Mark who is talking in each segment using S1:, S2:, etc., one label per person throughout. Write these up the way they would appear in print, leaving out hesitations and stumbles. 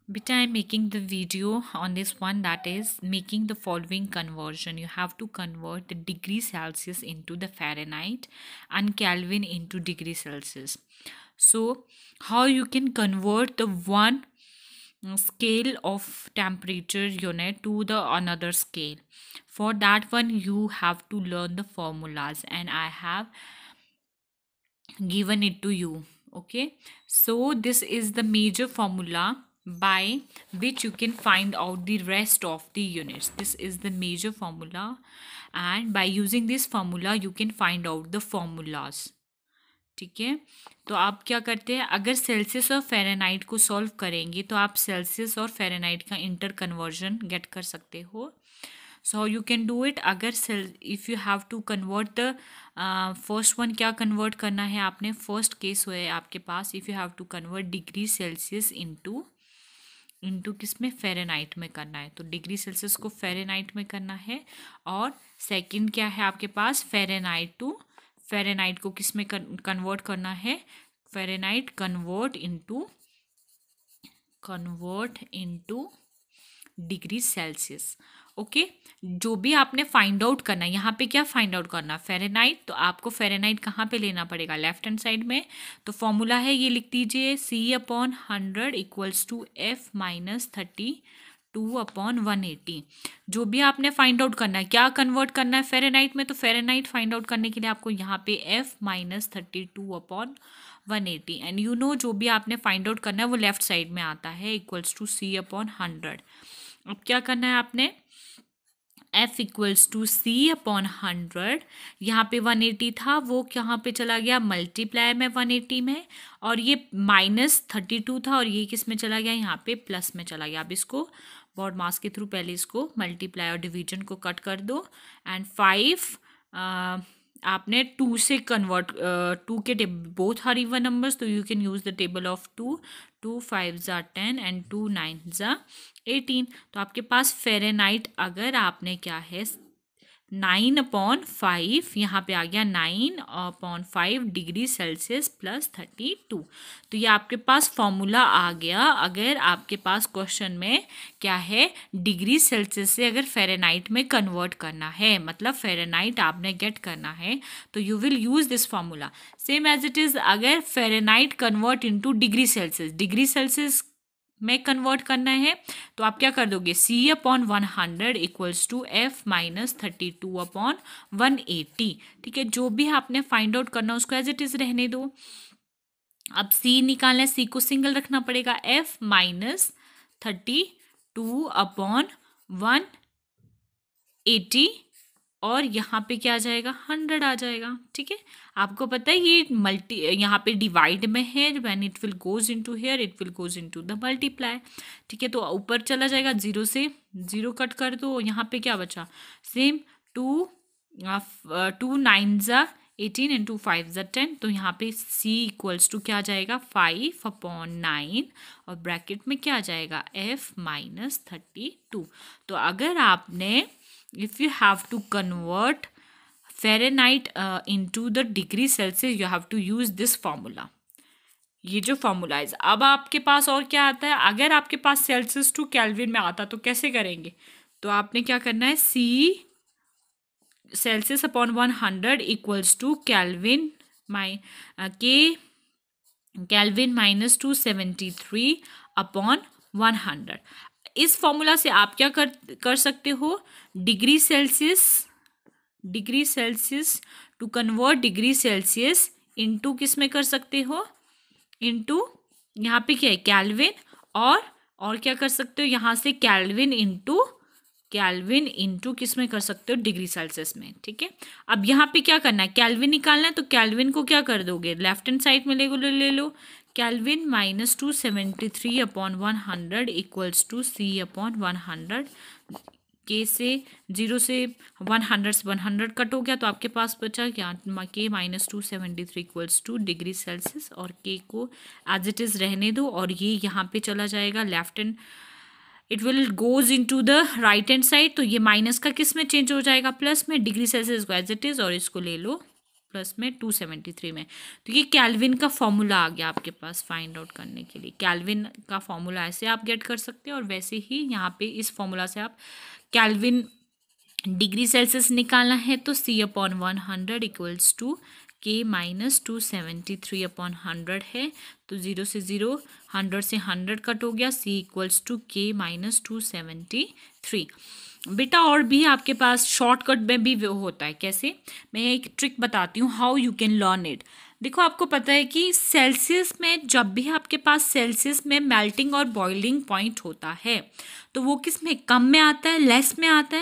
S1: Beta, I'm making the video on this one, that is making the following conversion. You have to convert the degree Celsius into the Fahrenheit and Kelvin into degree Celsius. So how you can convert the one scale of temperature unit to the another scale? For that one you have to learn the formulas, and I have given it to you. Okay, so this is the major formula by which you can find out the rest of the units. This is the major formula, and by using this formula you can find out the formulas. ठीक है, तो आप क्या करते हैं, अगर Celsius और Fahrenheit को सॉल्व करेंगे तो आप सेल्सियस और फ़ारेनहाइट का इंटर कन्वर्जन गेट कर सकते हो. So you can do it. अगर if you have to convert the first one, क्या कन्वर्ट करना है आपने, फर्स्ट केस है आपके पास, if you have to convert degree Celsius into किस में, फ़ारेनहाइट में करना है. तो डिग्री सेल्सियस को फ़ारेनहाइट में करना है, और सेकंड क्या है आपके पास, फ़ारेनहाइट टू फ़ारेनहाइट को किस में कन्वर्ट करना है, Fahrenheit convert into degree Celsius. Okay, जो भी आपने फाइंड आउट करना है, यहाँ पे क्या फाइंड आउट करना, फ़ारेनहाइट, तो आपको फ़ारेनहाइट कहाँ पे लेना पड़ेगा, लेफ्ट हैंड साइड में. तो फॉर्मूला है, ये लिख दीजिए, C/100 इक्वल्स टू F-32/180. जो भी आपने फाइंड आउट करना है, क्या कन्वर्ट करना है फ़ारेनहाइट में, तो फ़ारेनहाइट फाइंड आउट करने के लिए आपको यहाँ पे F-32/180, एंड यू नो जो भी आपने फाइंड आउट करना है वो लेफ्ट साइड में आता है, इक्वल्स टू C/100. अब क्या करना है आपने, F इक्वल्स टू C/100, यहाँ पे 180 था, वो कहाँ पे चला गया, मल्टीप्लाई में 180 में, और ये -32 था, और ये किस में चला गया, यहाँ पे प्लस में चला गया. अब इसको बॉड मास के थ्रू पहले इसको मल्टीप्लाई और डिवीजन को कट कर दो, एंड 5 आपने 2 से कन्वर्ट, 2 के बोथ आर इवन नंबर्स, तो you can use the table of 2. 2 5 ज़ा 10 एंड 2 9 ज़ा 18. तो आपके पास फ़ारेनहाइट अगर आपने क्या है 9/5, यहाँ पे आ गया 9/5 डिग्री सेल्सियस प्लस 32. तो ये आपके पास फॉर्मूला आ गया. अगर आपके पास क्वेश्चन में क्या है, डिग्री सेल्सियस से अगर फ़ारेनहाइट में कन्वर्ट करना है, मतलब फ़ारेनहाइट आपने गेट करना है, तो you will use this formula. Same as it is, अगर Fahrenheit convert into degree Celsius में कन्वर्ट करना है, तो आप क्या कर दोगे, C/100 इक्वल्स टू F-32/180. ठीक है, जो भी आपने फाइंड आउट करना उसको एज इट इज रहने दो. अब C निकालना है, C को सिंगल रखना पड़ेगा, F-32/180, और यहाँ पे क्या आ जाएगा, 100 आ जाएगा. ठीक है, आपको पता है ये मल्टी यहाँ पे डिवाइड में है, when it will goes into here it will goes into the multiply. ठीक है, तो ऊपर चला जाएगा, 0 से 0 कट कर दो, यहाँ पे क्या बचा, सेम 2 9 ज़ा 18 एंड 2 5 ज़ा 10. तो यहाँ पे C इक्वल्स टू क्या आ जाएगा, 5/9, और ब्रैकेट में क्या आ जाएगा, F-32. तो अगर आपने, if you have to convert Fahrenheit into the degree Celsius, you have to use this formula. ये जो फॉर्मूला है. अब आपके पास और क्या आता है, अगर आपके पास सेल्सियस टू केल्विन में आता तो कैसे करेंगे, तो आपने क्या करना है, C Celsius equals to kelvin -273/100. इस फॉर्मूला से आप क्या कर सकते हो, degree Celsius to convert degree Celsius into किस में कर सकते हो, इनटू यहाँ पे क्या है, केल्विन, और क्या कर सकते हो, यहाँ से केल्विन इनटू किस में कर सकते हो, डिग्री सेल्सियस में. ठीक है, अब यहाँ पे क्या करना है, केल्विन निकालना है, तो केल्विन को क्या कर दोगे, लेफ्ट हैंड साइड में ले लो, केल्विन -273/100 इक्वल्स टू C/100. के से 0 से 100 कट हो गया, तो आपके पास बचा क्या, K -273 equals two degree Celsius, और K को एज इट इज़ रहने दो, और ये यहाँ पे चला जाएगा left hand, it will goes into the right hand side. तो ये माइनस का किस में चेंज हो जाएगा, प्लस में, डिग्री सेल्सियस को एज इट इज़, और इसको ले लो प्लस में 273 में। तो ये केल्विन का फॉर्मूला आ गया आपके पास फाइंड आउट करने के लिए। केल्विन का फॉर्मूला ऐसे आप गेट कर सकते हैं और वैसे ही यहाँ पे इस फॉर्मूला से आप केल्विन डिग्री सेल्सियस निकालना है तो C/100 equals to K minus 273 upon 100 है। तो 0 से 0, 100 से 100 कट हो गया, C equals to K minus 273। बेटा और भी आपके पास शॉर्टकट में भी वो होता है। कैसे, मैं एक ट्रिक बताती हूँ how you can learn it. देखो आपको पता है कि सेल्सियस में जब भी आपके पास सेल्सियस में मेल्टिंग और बॉइलिंग पॉइंट होता है तो वो किस में, कम में आता है, लेस में आता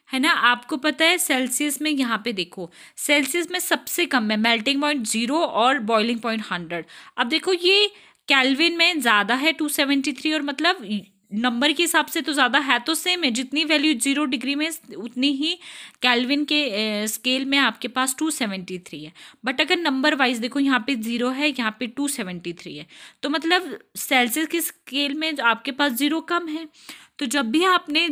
S1: है ना। आपको पता है सेल्सियस में, यहाँ पे देखो सेल्सियस में सबसे कम है मेल्टिंग पॉइंट 0 और बॉइलिंग पॉइंट 100। अब देखो ये केल्विन में ज़्यादा है 273 और मतलब नंबर के हिसाब से तो ज़्यादा है, तो सेम है, जितनी वैल्यू 0 डिग्री में उतनी ही केल्विन के स्केल में आपके पास 273 है। बट अगर नंबर वाइज देखो यहाँ पे 0 है, यहाँ पे 273 है, तो मतलब सेल्सियस के स्केल में आपके पास 0 कम है। तो जब भी आपने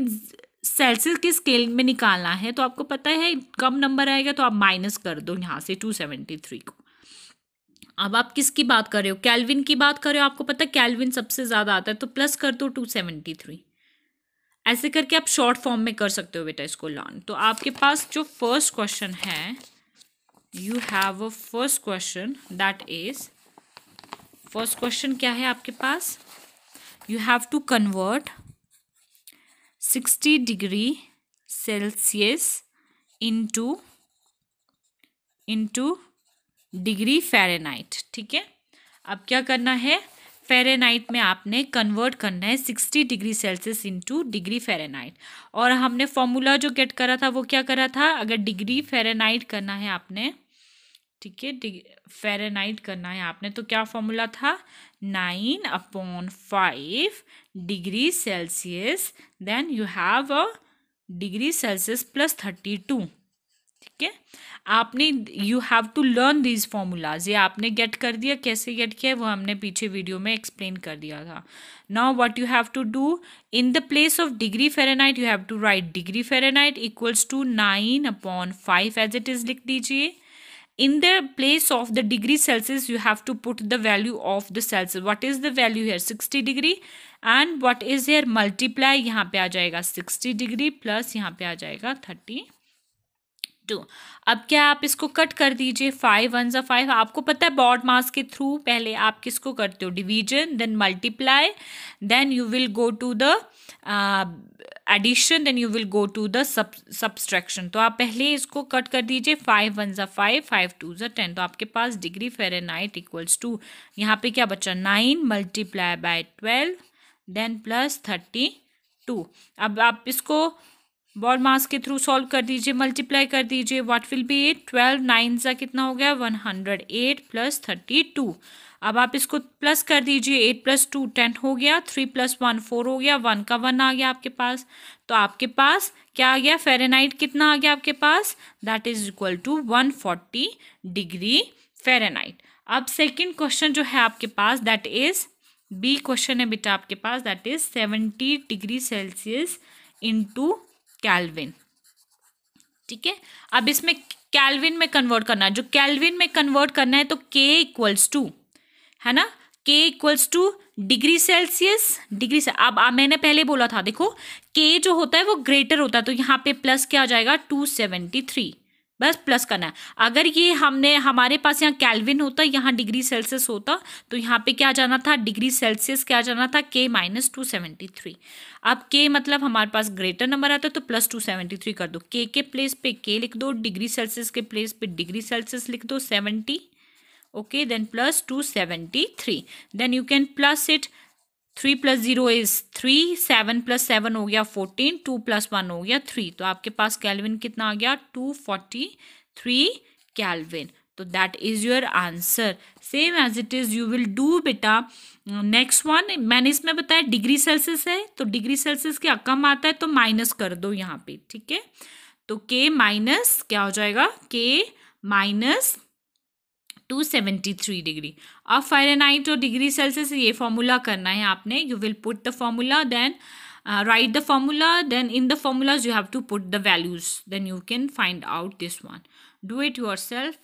S1: सेल्सियस के स्केल में निकालना है तो आपको पता है कम नंबर आएगा तो आप माइनस कर दो यहाँ से 273 को। अब आप किसकी बात कर रहे हो, केल्विन की बात कर रहे हो, आपको पता है केल्विन सबसे ज़्यादा आता है तो प्लस कर दो 273। ऐसे करके आप शॉर्ट फॉर्म में कर सकते हो बेटा इसको लर्न। तो आपके पास जो फर्स्ट क्वेश्चन है, you have a first question that is, first question क्या है आपके पास, you have to convert 60 degree Celsius into degree Fahrenheit. ठीक है, अब क्या करना है, फ़ारेनहाइट में आपने कन्वर्ट करना है 60 degree Celsius into degree Fahrenheit. और हमने फॉर्मूला जो गेट करा था वो क्या करा था, अगर डिग्री फ़ारेनहाइट करना है आपने, ठीक है, फ़ारेनहाइट करना है आपने तो क्या फॉर्मूला था, 9/5 degree Celsius, then you have a degree Celsius plus 32। ठीक है, आपने you have to learn these formulas, ये आपने गेट कर दिया। कैसे गेट किया वो हमने पीछे वीडियो में एक्सप्लेन कर दिया था। Now what you have to do, in the place of degree Fahrenheit you have to write degree Fahrenheit equals to 9/5 as it is लिख दीजिए। In the place of the degree Celsius, you have to put the value of the Celsius. What is the value here? 60 degree. And what is here? Multiply. यहाँ पे आ जाएगा 60 degree plus यहाँ पे आ जाएगा 32। अब क्या आप इसको कट कर दीजिए, 5 1 ज़ा 5। आपको पता है बॉड मास के थ्रू पहले आप किसको करते हो, division, then multiply, then you will go to the addition, then you will go to the subtraction. तो आप पहले इसको कट कर दीजिए, 5 1 ज़ा 5, 5 2 ज़ा 10। तो आपके पास डिग्री फ़ारेनहाइट इक्वल्स टू, यहाँ पे क्या बचा, 9 मल्टीप्लाई बाय 12 देन प्लस 32। अब आप इसको बॉड मास के थ्रू सॉल्व कर दीजिए, मल्टीप्लाई कर दीजिए, व्हाट विल बी इट, 12 9 ज़ा कितना हो गया, 108 प्लस 32। अब आप इसको प्लस कर दीजिए, 8 प्लस 2 10 हो गया, 3 प्लस 1 4 हो गया, 1 का 1 आ गया आपके पास। तो आपके पास क्या आ गया, फ़ारेनहाइट कितना आ गया आपके पास, that is equal to 140 degree Fahrenheit. अब सेकेंड क्वेश्चन जो है आपके पास, दैट इज बी क्वेश्चन है बेटा आपके पास, that is 70 degree Celsius into Kelvin. ठीक है, अब इसमें केल्विन में कन्वर्ट करना है, जो केल्विन में कन्वर्ट करना है तो K इक्वल्स टू, है ना, K equals two degree Celsius, degree से। अब मैंने पहले बोला था देखो K जो होता है वो ग्रेटर होता है, तो यहाँ पे प्लस क्या आ जाएगा, 273, बस प्लस करना है। अगर ये हमारे पास यहाँ केल्विन होता, यहाँ डिग्री सेल्सियस होता, तो यहाँ पे क्या जाना था, डिग्री सेल्सियस क्या जाना था, K माइनस 273। अब K मतलब हमारे पास ग्रेटर नंबर आता है तो प्लस 273 कर दो, K के प्लेस पे K लिख दो, डिग्री सेल्सियस के प्लेस पे डिग्री सेल्सियस लिख दो 70, okay, then plus 273, then you can plus it, 3 plus 0 is 3, 7 plus 7 हो गया 14, 2 प्लस 1 हो गया 3। तो आपके पास केल्विन कितना आ गया, 243 केल्विन। तो that is your answer. Same as it is you will do बेटा नेक्स्ट वन। मैंने इसमें बताया डिग्री सेल्सियस है तो डिग्री सेल्सियस क्या कम आता है तो माइनस कर दो यहाँ पे, ठीक है। तो K माइनस क्या हो जाएगा, K माइनस 273 डिग्री। अब फ़ारेनहाइट और डिग्री सेल्सियस ये फॉर्मूला करना है आपने, you will put the formula, then write the formula, then in the formulas you have to put the values, then you can find out this one. Do it yourself.